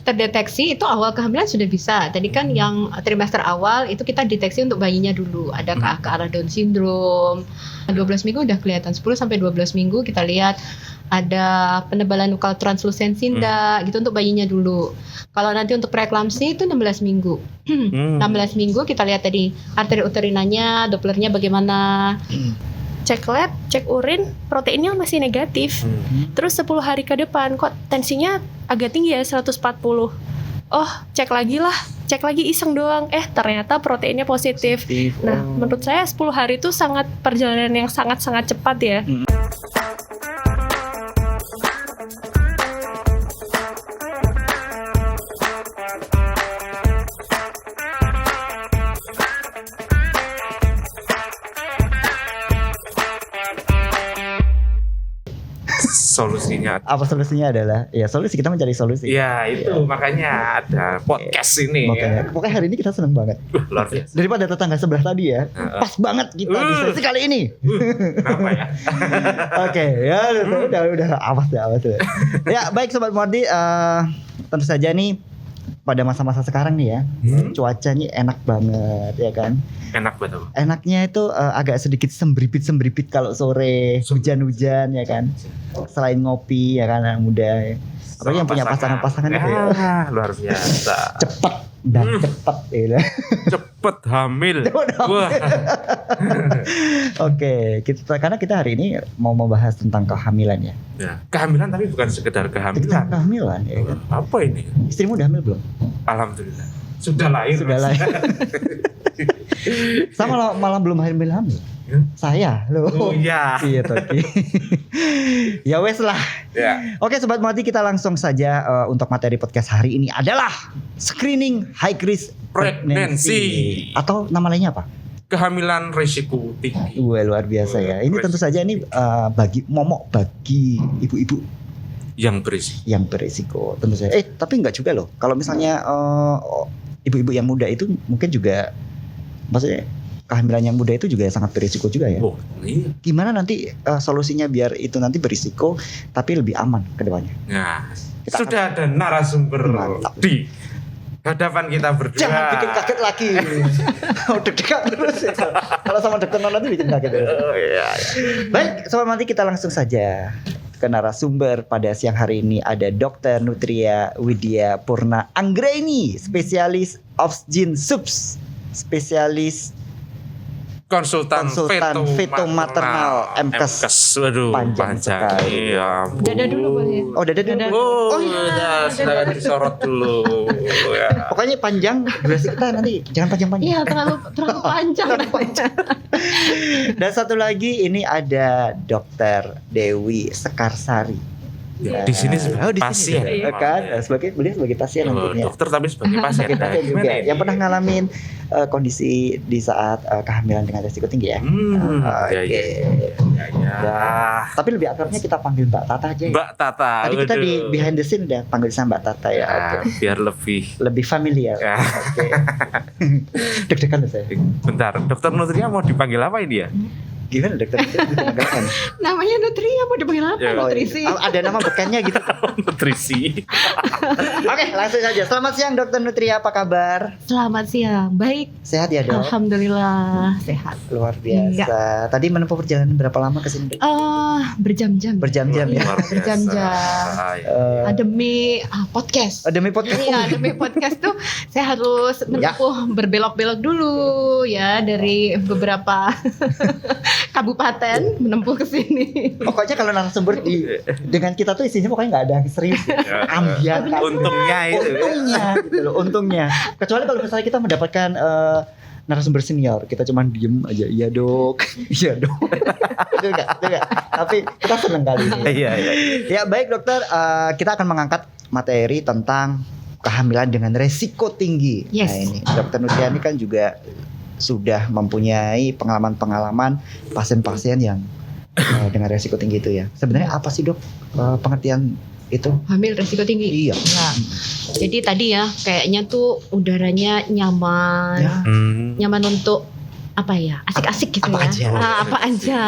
terdeteksi itu awal kehamilan sudah bisa. Tadi kan yang trimester awal itu kita deteksi untuk bayinya dulu. Ada ke arah Down syndrome. 12 minggu udah kelihatan. 10 sampai 12 minggu kita lihat ada penebalan nukal translusensi gitu untuk bayinya dulu. Kalau nanti untuk preeklamsi itu 16 minggu. 16 minggu kita lihat tadi arteri uterinanya, Dopplernya bagaimana. Cek lab, cek urin, proteinnya masih negatif. Terus 10 hari ke depan kok tensinya agak tinggi ya 140. Oh, cek lagi iseng doang. Ternyata proteinnya positif. Nah, menurut saya 10 hari itu sangat perjalanan yang sangat-sangat cepat ya. Solusinya apa solusinya adalah ya solusi kita mencari solusi. Ya itu makanya ada podcast ini. Pokoknya hari ini kita seneng banget. Luar biasa. Daripada tetangga sebelah tadi ya, pas banget kita di sesi kali ini. Kenapa ya? Oke, ya udah awas ya. Ya baik Sobat Mordi, tentu saja nih pada masa-masa sekarang nih ya, cuacanya enak banget ya kan. Enak betul. Enaknya itu agak sedikit sembripit kalau sore hujan-hujan ya kan. Selain ngopi ya kan anak muda ya. Apalagi yang punya pasangan ya, itu ya. Luar biasa. Cepet dan cepet ya. Cepet hamil. Wah. Oke, karena kita hari ini mau membahas tentang kehamilan ya. Ya, kehamilan tapi bukan sekedar kehamilan. Kehamilan ya kan. Apa ini? Istrimu udah hamil belum? Alhamdulillah. Sudah lahir. Sama malah belum hamil. Saya loh. Oh iya. Iya tadi. Ya wes lah. Ya. Oke Sobat Mordi, kita langsung saja untuk materi podcast hari ini adalah screening high risk pregnancy. Atau nama lainnya apa? Kehamilan risiko tinggi. Wah luar biasa ya. Ini tentu saja ini bagi ibu-ibu yang berisiko tentu saja. Tapi enggak juga loh. Kalau misalnya ibu-ibu yang muda itu mungkin juga, maksudnya kehamilan yang muda itu juga sangat berisiko juga ya. Oh, iya. Gimana nanti solusinya biar itu nanti berisiko tapi lebih aman ke depannya? Nah, sudah ada narasumber di hadapan kita berdua. Jangan bikin kaget lagi. Deg-degan terus ya. Kalau sama dokter nanti bikin kaget. Oh iya. Baik, Sobat Mordi, kita langsung saja ke narasumber pada siang hari ini. Ada Dr. Nutria Widya Purna Anggraini, spesialis Obgyn Subs, spesialis konsultan feto maternal MKes. Waduh, panjang sekali. Ya, Dada dulu boleh. Dada dulu. Oh iya, silakan disorot dulu. Ya. Pokoknya panjang, durasi kita nanti jangan panjang-panjang. Iya, terlalu panjang. Dan satu lagi ini ada Dr. Dewi Sekarsari. Ya, di sini sebagai pasien kan, beliau sebagai pasien nantinya. Dokter tapi sebagai pasien. Juga yang pernah ngalamin kondisi di saat kehamilan dengan resiko tinggi ya. Ya. Tapi lebih akrabnya kita panggil Mbak Tata aja ya. Mbak Tata. Tadi kita di behind the scene udah panggil sama Mbak Tata ya. Biar lebih familiar. Ya. Oke. Deg-degan loh saya. Bentar, Dokter Nutria mau dipanggil apa ini ya? Gimana dokter? Namanya Nutria, mau dipanggil apa? Ya. Nutrisi. Ada nama bekannya gitu. Nutrisi. Oke, langsung saja. Selamat siang Dokter Nutria, apa kabar? Selamat siang, baik. Sehat ya dok? Alhamdulillah sehat. Luar biasa. Iya. Tadi menempuh perjalanan berapa lama ke sini? Berjam-jam. Berjam-jam ya. Berjam-jam. Demi podcast. Demi podcast. Iya, demi podcast tuh saya harus menempuh berbelok-belok dulu ya dari beberapa kabupaten menempuh ke sini. Pokoknya kalau narasumber dengan kita tuh isinya pokoknya nggak ada yang serius. Ambiar. Untungnya itu. Gitu loh, untungnya. Kecuali kalau misalnya kita mendapatkan narasumber senior, kita cuma diem aja, iya dok. Itu enggak. Tapi kita seneng kali ini. Iya. Ya baik dokter, kita akan mengangkat materi tentang kehamilan dengan resiko tinggi. Yes. Nah ini Dokter Nutria ini kan juga sudah mempunyai pengalaman-pengalaman pasien-pasien yang dengan resiko tinggi itu ya. Sebenarnya apa sih dok pengertian itu? Hamil resiko tinggi. Iya. Nah, jadi tadi ya kayaknya tuh udaranya nyaman, nyaman untuk apa ya, asik-asik gitu Apa ya. aja? Apa aja.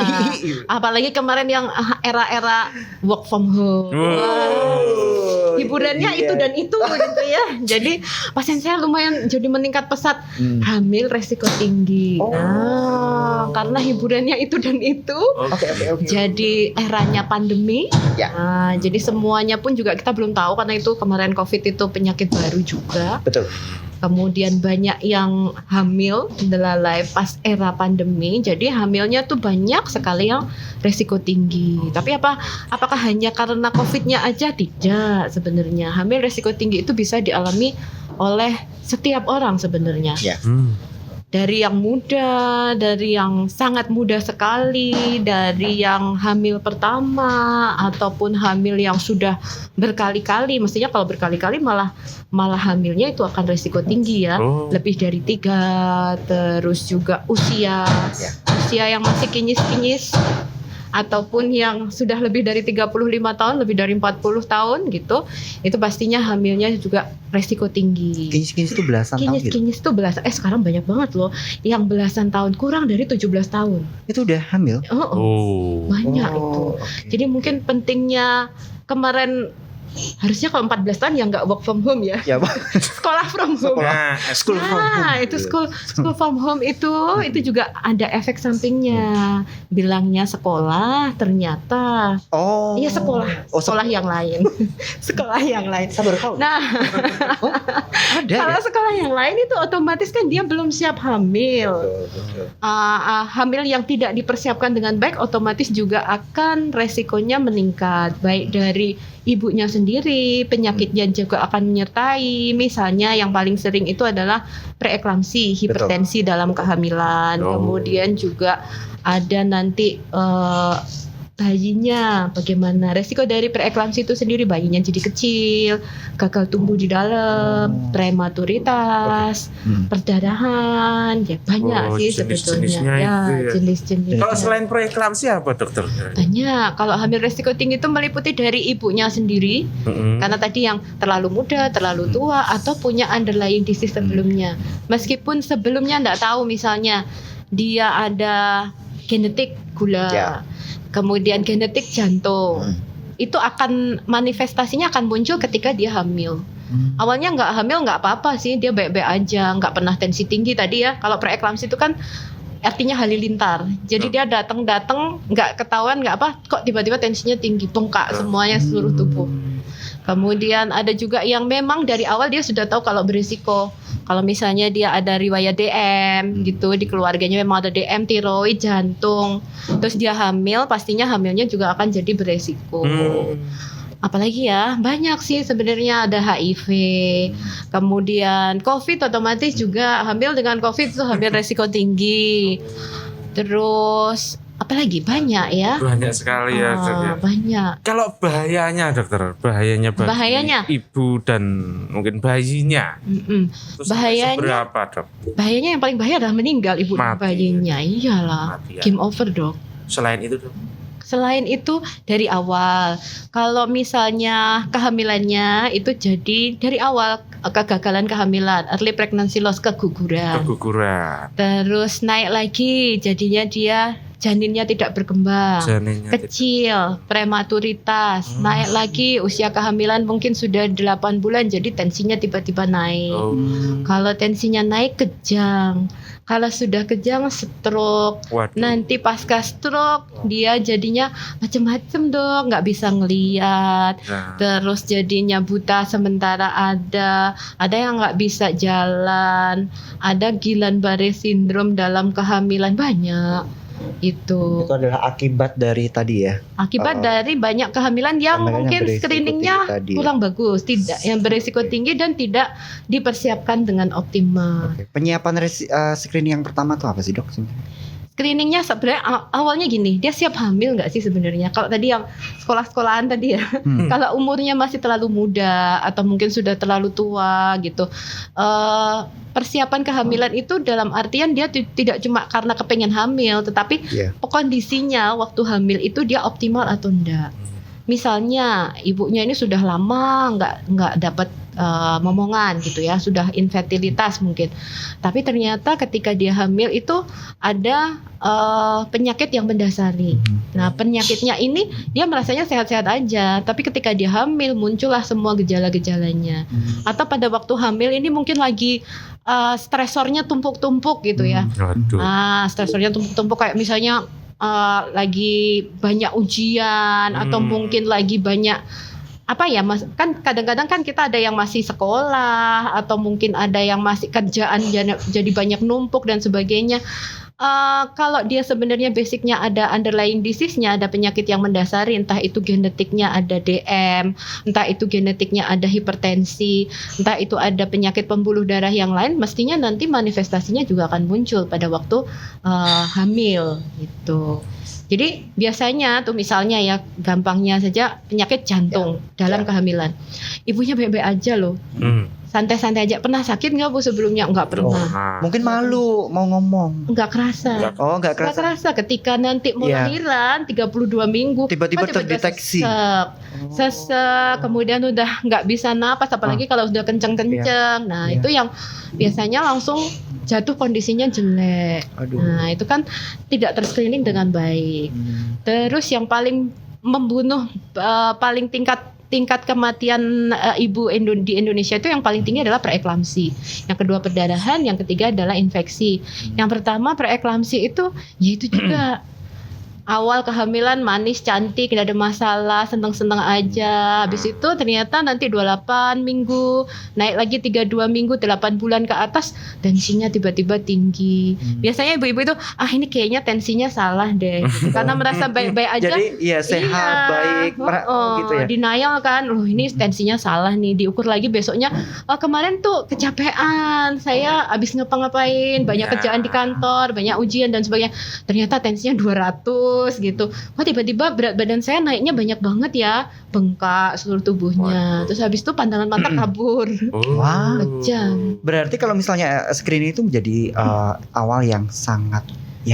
Apalagi kemarin yang era-era work from home. Wah, hiburannya Iya. itu dan itu gitu ya. Jadi pasien saya lumayan jadi meningkat pesat. Hamil resiko tinggi. Oh. Nah, karena hiburannya itu dan itu. Oke. Jadi eranya pandemi. Ya. Nah, jadi semuanya pun juga kita belum tahu karena itu kemarin COVID itu penyakit baru juga. Betul. Kemudian banyak yang hamil delalai pas era pandemi. Jadi hamilnya tuh banyak sekali yang resiko tinggi. Tapi apakah hanya karena COVID-nya aja? Tidak sebenarnya. Hamil resiko tinggi itu bisa dialami oleh setiap orang sebenarnya. Ya. Dari yang muda, dari yang sangat muda sekali, dari yang hamil pertama ataupun hamil yang sudah berkali-kali. Mestinya kalau berkali-kali malah hamilnya itu akan resiko tinggi ya. Lebih dari 3, terus juga usia yang masih kinyis-kinyis ataupun yang sudah lebih dari 35 tahun, lebih dari 40 tahun gitu, itu pastinya hamilnya juga resiko tinggi. Kinyis-kinyis itu belasan tahun gitu. Kinyis tuh belasan, sekarang banyak banget loh yang belasan tahun, kurang dari 17 tahun. Itu udah hamil. Banyak itu. Oke. Jadi mungkin pentingnya kemarin harusnya kalau 14 tahun ya nggak work from home ya. Ya, Pak. Sekolah from home. Nah, School from home. Nah, itu school from home itu juga ada efek sampingnya. Bilangnya sekolah, ternyata Oh. iya sekolah yang lain. Sekolah yang lain. Saya baru tahu. Nah, Ada ya? kalau sekolah yang lain itu otomatis kan dia belum siap hamil. Hamil yang tidak dipersiapkan dengan baik otomatis juga akan resikonya meningkat, baik dari ibunya sendiri, penyakitnya juga akan menyertai. Misalnya yang paling sering itu adalah preeklamsi, hipertensi dalam kehamilan. Kemudian juga ada nanti bayinya bagaimana, resiko dari preeklamsi itu sendiri, bayinya jadi kecil, gagal tumbuh di dalam, prematuritas, perdarahan, ya banyak sih jenis-jenisnya sebetulnya. itu ya. Jenis-jenis. Kalau selain preeklamsi apa dokter? Banyak. Kalau hamil resiko tinggi itu meliputi dari ibunya sendiri, karena tadi yang terlalu muda, terlalu tua, atau punya underlying disease sebelumnya. Meskipun sebelumnya enggak tahu, misalnya dia ada genetik gula, kemudian genetik jantung, itu akan manifestasinya akan muncul ketika dia hamil. Awalnya nggak hamil nggak apa-apa sih, dia baik-baik aja, nggak pernah tensi tinggi tadi ya. Kalau preeklamsi itu kan artinya halilintar, jadi dia datang nggak ketahuan nggak apa, kok tiba-tiba tensinya tinggi, bengkak semuanya seluruh tubuh. Kemudian ada juga yang memang dari awal dia sudah tahu kalau berisiko. Kalau misalnya dia ada riwayat DM gitu, di keluarganya memang ada DM, tiroid, jantung, terus dia hamil, pastinya hamilnya juga akan jadi beresiko. Apalagi ya, banyak sih sebenarnya, ada HIV, kemudian COVID otomatis juga hamil dengan COVID itu hamil resiko tinggi. Terus apalagi banyak ya. Banyak sekali ya, Dok, ya. Banyak. Kalau bahayanya dokter, bahayanya bagi ibu dan mungkin bayinya. Terus Bahayanya- seberapa dok? Bahayanya yang paling bahaya adalah meninggal ibu dan Mati. bayinya. Iyalah, Mati ya. game over dok. Selain itu dok? Selain itu dari awal, kalau misalnya kehamilannya itu jadi dari awal kegagalan kehamilan, early pregnancy loss, keguguran. Terus naik lagi, jadinya dia janinnya tidak berkembang, Janinnya kecil, prematuritas, naik lagi usia kehamilan mungkin sudah 8 bulan, jadi tensinya tiba-tiba naik. Kalau tensinya naik kejang, kalau sudah kejang stroke. Waduh. Nanti pasca stroke dia jadinya macem-macem dong, nggak bisa ngeliat, terus jadinya buta sementara, ada yang nggak bisa jalan, ada Guillain-Barré syndrome dalam kehamilan, banyak. Itu adalah akibat dari tadi ya. akibat dari banyak kehamilan yang Kehamilan yang mungkin beresiko screeningnya tinggi tadi ya. kurang bagus, tidak yang beresiko tinggi dan tidak dipersiapkan dengan optimal. Penyiapan screening yang pertama tuh apa sih dok? Screeningnya sebenarnya awalnya gini, dia siap hamil nggak sih sebenarnya? Kalau tadi yang sekolah-sekolahan tadi ya, kalau umurnya masih terlalu muda atau mungkin sudah terlalu tua gitu, persiapan kehamilan itu dalam artian dia tidak cuma karena kepengen hamil, tetapi kondisinya waktu hamil itu dia optimal atau enggak. Misalnya ibunya ini sudah lama nggak dapat momongan gitu ya, sudah infertilitas mungkin. Tapi ternyata ketika dia hamil itu ada penyakit yang mendasari. Nah, penyakitnya ini dia merasanya sehat-sehat aja, tapi ketika dia hamil muncullah semua gejala-gejalanya. Atau pada waktu hamil ini mungkin lagi stresornya tumpuk-tumpuk gitu ya. Waduh. Stresornya tumpuk-tumpuk kayak misalnya lagi banyak ujian atau mungkin lagi banyak apa ya mas, kan kadang-kadang kan kita ada yang masih sekolah atau mungkin ada yang masih kerjaan jadi banyak numpuk dan sebagainya. Kalau dia sebenarnya basicnya ada underlying disease-nya, ada penyakit yang mendasari, entah itu genetiknya ada DM, entah itu genetiknya ada hipertensi, entah itu ada penyakit pembuluh darah yang lain, mestinya nanti manifestasinya juga akan muncul pada waktu hamil gitu. Jadi biasanya tuh misalnya ya gampangnya saja penyakit jantung dalam kehamilan, ibunya baik-baik aja loh. Santai-santai aja. Pernah sakit nggak Bu sebelumnya? Nggak pernah. Mungkin malu mau ngomong. Nggak kerasa. Nggak kerasa. Ketika nanti mau lahiran 32 minggu tiba-tiba terdeteksi. Sesek, kemudian udah nggak bisa napas, apalagi kalau sudah kenceng-kenceng. Nah itu yang biasanya langsung jatuh kondisinya jelek. Nah itu kan tidak terscreening dengan baik. Terus yang paling membunuh, paling tingkat kematian ibu di Indonesia itu yang paling tinggi adalah preeklamsi. Yang kedua perdarahan, yang ketiga adalah infeksi. Yang pertama preeklamsi itu, ya itu juga awal kehamilan manis, cantik, tidak ada masalah, seneng-seneng aja. Habis itu ternyata nanti 28 minggu, naik lagi 32 minggu, 8 bulan ke atas, tensinya tiba-tiba tinggi. Biasanya ibu-ibu itu, ini kayaknya tensinya salah deh. Gitu. Karena merasa baik-baik aja. Jadi sehat, baik, gitu ya. Denial kan, loh ini tensinya salah nih. Diukur lagi besoknya, kemarin tuh kecapean, saya habis ngapa-ngapain, banyak kerjaan di kantor, banyak ujian dan sebagainya. Ternyata tensinya 200 gitu. Wah tiba-tiba berat badan saya naiknya banyak banget ya, bengkak seluruh tubuhnya. Terus habis itu pandangan mata kabur. Kejam. Berarti kalau misalnya screening itu menjadi awal yang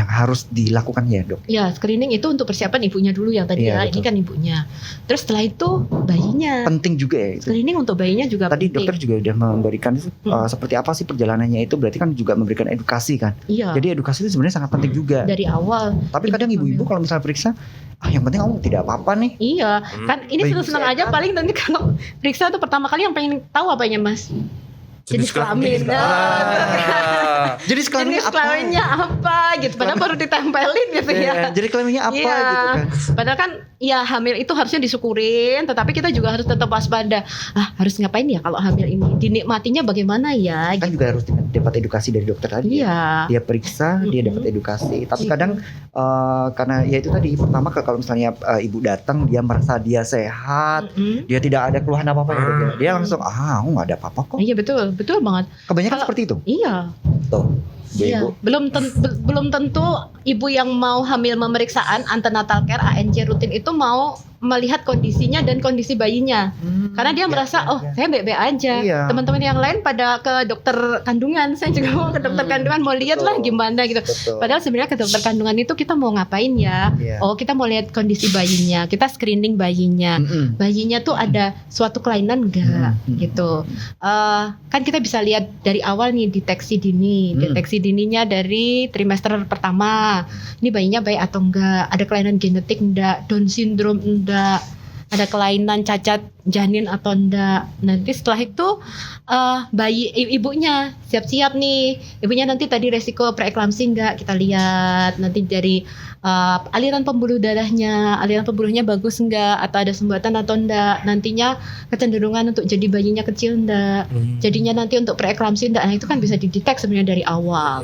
harus dilakukan ya dok? Ya screening itu untuk persiapan ibunya dulu yang tadi ya, ini kan ibunya. Terus setelah itu bayinya. Penting juga ya itu. Screening untuk bayinya juga tadi penting. Dokter juga udah memberikan seperti apa sih perjalanannya itu, berarti kan juga memberikan edukasi kan. Iya. Jadi edukasi itu sebenarnya sangat penting juga. Dari awal. Tapi kadang ibu-ibu kalau misalnya periksa, yang penting kamu tidak apa-apa nih. Iya, kan ini senang-senang aja, paling nanti kalau periksa tuh pertama kali yang pengen tahu apanya mas? Jenis kelamin. Jenis kelaminnya apa gitu, padahal baru ditempelin gitu ya. Jadi kelaminnya apa gitu kan. Padahal kan ya hamil itu harusnya disyukurin, tetapi kita juga harus tetap waspada. Harus ngapain ya kalau hamil ini? Dinikmatinya bagaimana ya? Kan gitu. juga harus dapat edukasi dari dokter tadi. Iya. Dia periksa, dia dapat edukasi. Tapi kadang karena ya itu tadi, pertama kalau misalnya ibu datang dia merasa dia sehat, dia tidak ada keluhan apa-apa ya, dia langsung aku nggak ada apa-apa kok. Iya betul banget. Kebanyakan seperti itu. Iya. Tuh. Iya. Belum tentu ibu yang mau hamil pemeriksaan antenatal care ANC rutin itu mau melihat kondisinya dan kondisi bayinya. Karena dia merasa saya baik-baik aja. Iya. Teman-teman yang lain pada ke dokter kandungan, saya juga mau ke dokter kandungan, mau lihat lah gimana gitu. Padahal sebenarnya ke dokter kandungan itu kita mau ngapain ya? Kita mau lihat kondisi bayinya, kita screening bayinya. Bayinya tuh ada suatu kelainan enggak gitu. Kan kita bisa lihat dari awal nih deteksi dini. Deteksi dininya dari trimester pertama. Ini bayinya baik atau enggak? Ada kelainan genetik enggak? Down syndrome enggak? Ada kelainan cacat janin atau enggak. Nanti setelah itu bayi ibunya siap-siap nih. Ibunya nanti tadi resiko preeklamsi enggak, kita lihat. Nanti dari aliran pembuluh darahnya bagus enggak, atau ada sumbatan atau enggak. Nantinya kecenderungan untuk jadi bayinya kecil enggak. Jadinya nanti untuk preeklamsi enggak. Nah itu kan bisa didetek sebenarnya dari awal.